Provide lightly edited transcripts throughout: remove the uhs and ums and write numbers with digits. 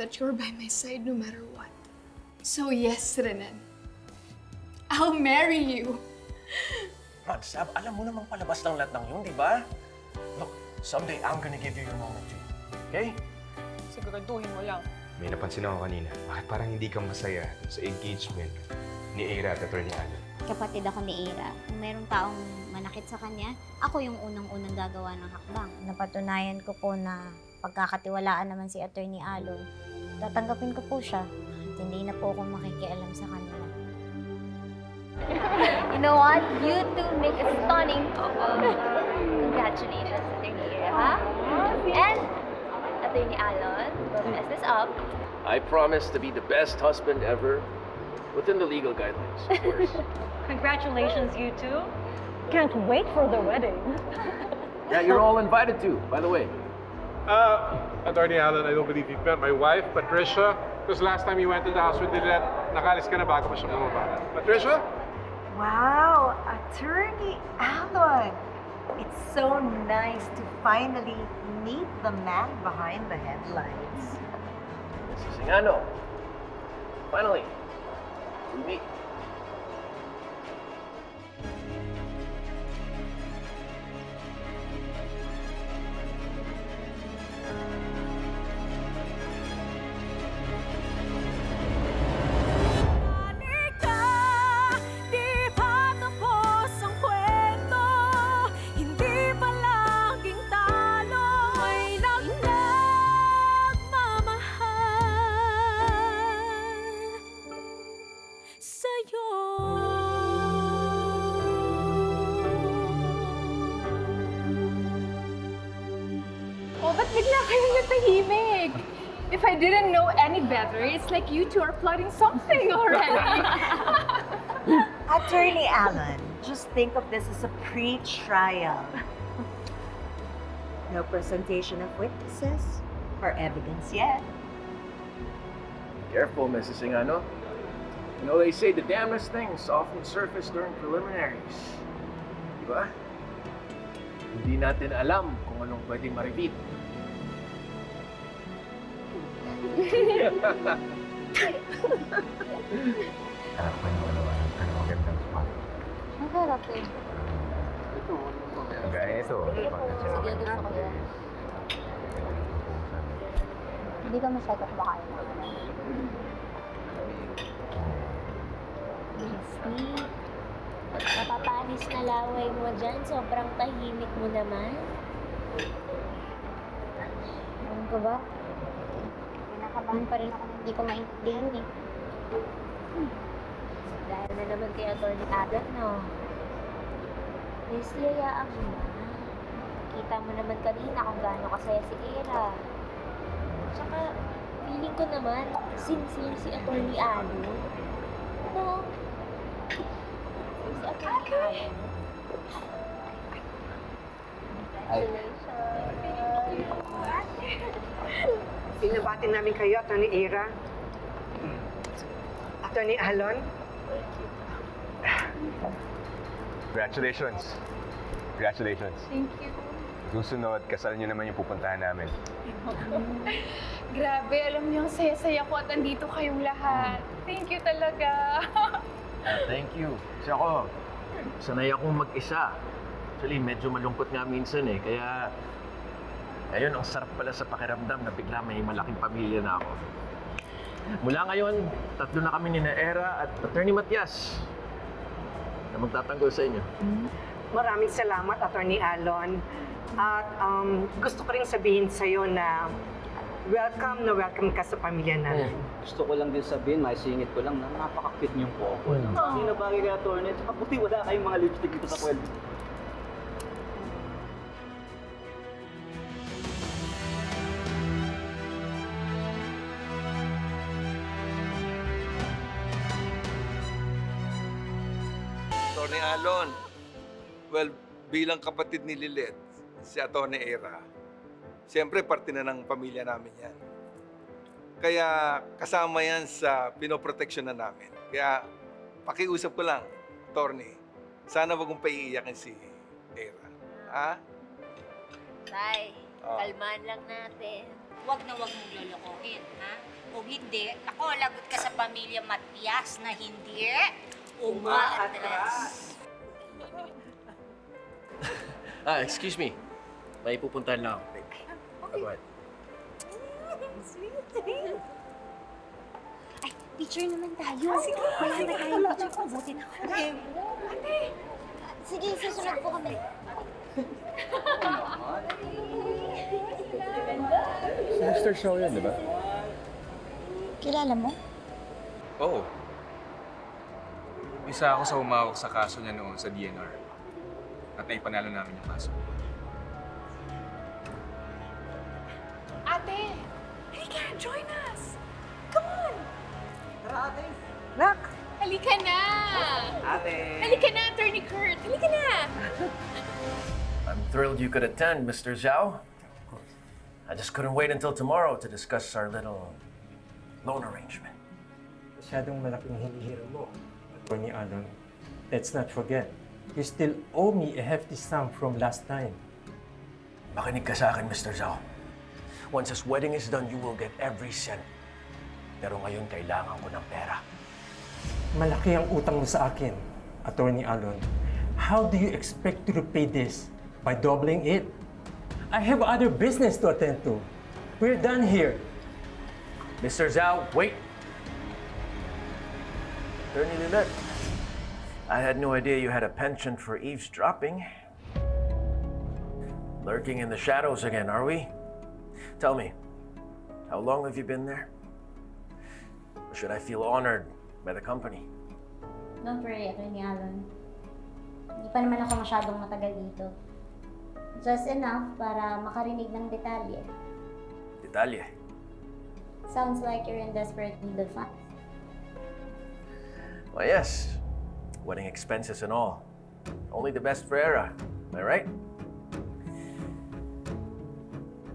that you're by my side no matter what. So yes, Renan. I'll marry you. Mads, alam mo namang palabas lang lahat ng yun, di ba? Look, someday I'm gonna give you your moment too. Okay? Siguraduhin mo lang. May napansin ako kanina. Bakit parang hindi ka masaya sa engagement ni Ira at Atty. Allen? Kapatid ako ni Ira. Kung merong taong manakit sa kanya, ako yung unang-unang gagawa ng hakbang. Napatunayan ko po na pagkakatiwalaan naman si Atty. Allen. Tatanggapin ko po siya. At hindi na po ako makikialam sa kanila. You know what? You two make a stunning couple. Congratulations, Atty. Ira, ha? And Atty. Allen, don't mess this up. I promise to be the best husband ever within the legal guidelines, of course. Congratulations, you two. Can't wait for the wedding. Yeah, you're all invited to, by the way. Attorney Allen, I don't believe you've met my wife, Patricia. Because last time you went to the house with Lilette, nakalis ka na bago pa siya bumaba. Patricia? Wow, Attorney Allen! It's so nice to finally meet the man behind the headlines. Mrs. Singano, finally, we meet. Oh, ba't bigla kayong natahimik? If I didn't know any better, it's like you two are plotting something already. Attorney Allen, just think of this as a pre-trial. No presentation of witnesses or evidence yet. Careful, Mrs. Singano. You know, they say the damnedest things often surface during preliminaries. Di ba? Hindi natin alam kung anong pwedeng ma-reveal. Harap ko yung ano magandang spot. Ang harap eh. Gaya ito. Sige, gusto ko yan. Hindi ka masyado kumakain. Misty, napapanis na laway mo dyan. Sobrang tahimik mo naman. Ano ka ba? Kinakabahan pa rin ako na hindi ko maintindihan eh. Dahil na naman kay Atty. Allen, no? Leslie, hayaan mo na. Kita mo naman kanina kung gaano kasaya si Ira. Tsaka, feeling ko naman, sincere si Atty. Allen. Ano? Si Atty. Allen. Binabati namin kayo, Atty. Ira. Atty. Allen. Congratulations. Congratulations. Thank you. Susunod, kasal niyo naman yung pupuntahan namin. Grabe, alam niyo, ang saya-saya ko at andito kayong lahat. Thank you talaga. Thank you. Kasi ako, sanay akong mag-isa. Actually, medyo malungkot nga minsan eh. Kaya, ayun, ang sarap pala sa pakiramdam na bigla may malaking pamilya na ako. Mula ngayon, tatlo na kami ni Era at Atty. Matias na magtatanggol sa inyo. Maraming salamat, Atty. Allen. At gusto ko rin sabihin sa'yo na welcome ka sa pamilya namin. Gusto ko lang din sabihin, maisingit ko lang na napaka-cute niyong couple. Hindi na bagay kay Atty. Tsaka buti wala kayong mga lipstick dito sa kwelyo. Atty. Allen, well, bilang kapatid ni Lilette, si Atty. Ira, siyempre parte na ng pamilya namin yan. Kaya kasama yan sa pinoproteksyon na namin. Kaya pakiusap ko lang, Atty. Sana wag mong paiiyakin si Ira. Ha? Tay, kalmahan lang natin. Huwag na huwag mong lolokohin, ha? Kung hindi, ako, lagot ka sa pamilya Matias na hindi umaatras. Excuse me. May pupuntahan lang ako. Go ahead. Ay, picture naman tayo. Sige. Wala na tayong picture ko. Buti na. Ate! Sige, susunod po kami. Si Mr. Shaw yun, di ba? Kilala mo? Oo. Isa ako sa umawak sa kaso niya noon sa DNR. At naipanalo namin yung kaso. Ate! Halika, join us! Come on! Tara, ate. Nak! Halika na! Ate! Halika na, Attorney Kurt! Halika na! I'm thrilled you could attend, Mr. Zhao. I just couldn't wait until tomorrow to discuss our little loan arrangement. Masyadong malaking hinihiram mo, Attorney Alon. Let's not forget, you still owe me a hefty sum from last time. Makinig ka sa akin, Mr. Zhao. Once this wedding is done, you will get every cent. Pero ngayon, kailangan ko ng pera. Malaki ang utang mo sa akin, Attorney Alon. How do you expect to repay this? By doubling it? I have other business to attend to. We're done here. Mr. Zhao, wait! Attorney Lilette, I had no idea you had a penchant for eavesdropping. Lurking in the shadows again, are we? Tell me, how long have you been there? Or should I feel honored by the company? Don't worry, Attorney Alon. Hindi pa naman ako masyadong matagal dito. Just enough para makarinig ng detalye. Detalye. Sounds like you're in desperate need of funds. Well, yes. Wedding expenses and all. Only the best for Era. Am I right?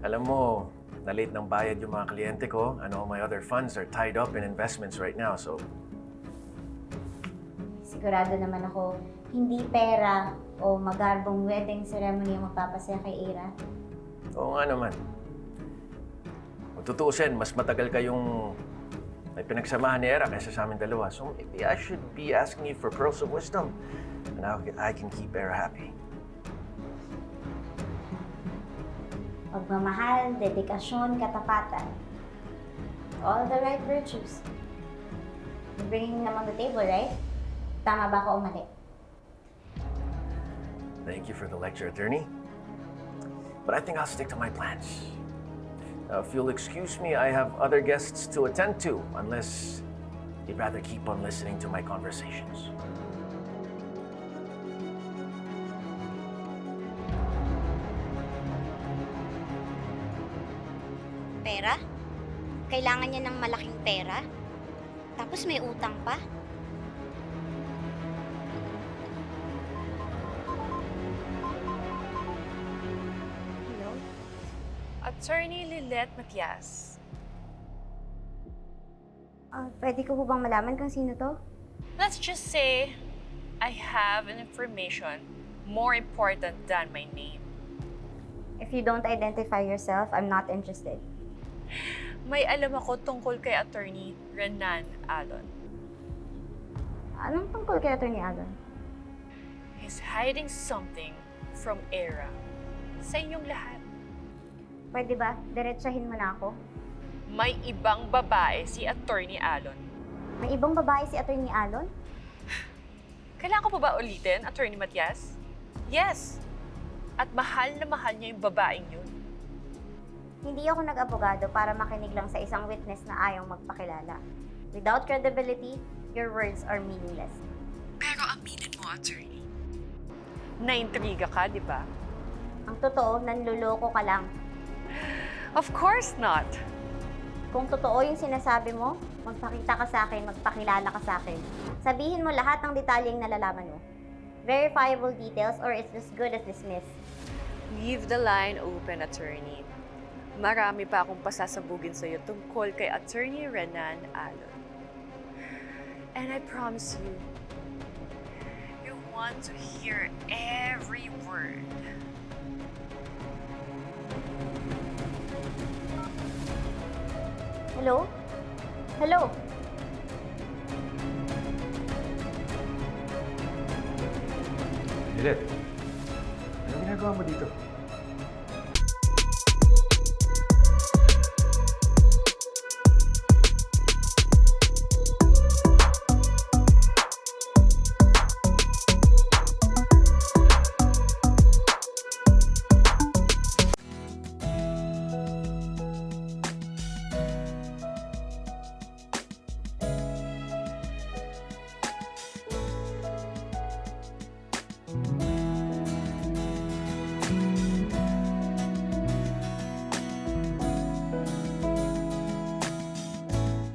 Alam mo, na-late ng bayad yung mga kliyente ko, and all my other funds are tied up in investments right now, so... Sigurado naman ako, hindi pera o magarbong wedding ceremony ang magpapasaya kay Ira. Oo nga naman. Kung tutuusin, mas matagal kayong may pinagsamahan ni Era kaysa sa amin dalawa. So maybe I should be asking you for pearls of wisdom, and I can keep Era happy. Pagmamahal, dedikasyon, katapatan. All the right virtues. You're bringing them on the table, right? Tama ba ako o mali? Thank you for the lecture, attorney. But I think I'll stick to my plans. Now, if you'll excuse me, I have other guests to attend to, unless you'd rather keep on listening to my conversations. Pera? Kailangan niya ng malaking pera? Tapos may utang pa? Hello? Attorney Lilette Matias. Pwede ko po bang malaman kung sino to? Let's just say I have an information more important than my name. If you don't identify yourself, I'm not interested. May alam ako tungkol kay Attorney Renan Alon. Anong tungkol kay Attorney Alon? He's hiding something from Era. Sa inyong lahat. Pwede ba? Diretsahin mo na ako? May ibang babae si Attorney Alon. May ibang babae si Attorney Alon? Kailangan ko pa ba ulitin, Attorney Matias? Yes! At mahal na mahal niya yung babaeng yun. Hindi ako nag-abogado para makinig lang sa isang witness na ayaw magpakilala. Without credibility, your words are meaningless. Pero aminin mo, Attorney. Naintriga ka, di ba? Ang totoo, nanluloko ka lang. Of course not. Kung totoo yung sinasabi mo, magpakita ka sa akin, magpakilala ka sa akin. Sabihin mo lahat ng detalyeng nalalaman mo. Verifiable details or it's as good as dismissed. Leave the line open, Attorney. Marami pa akong pasasabugin sa'yo tungkol kay Attorney Renan Alon. And I promise you, you want to hear every word. Hello? Hello? Lilet, anong ginagawa mo dito?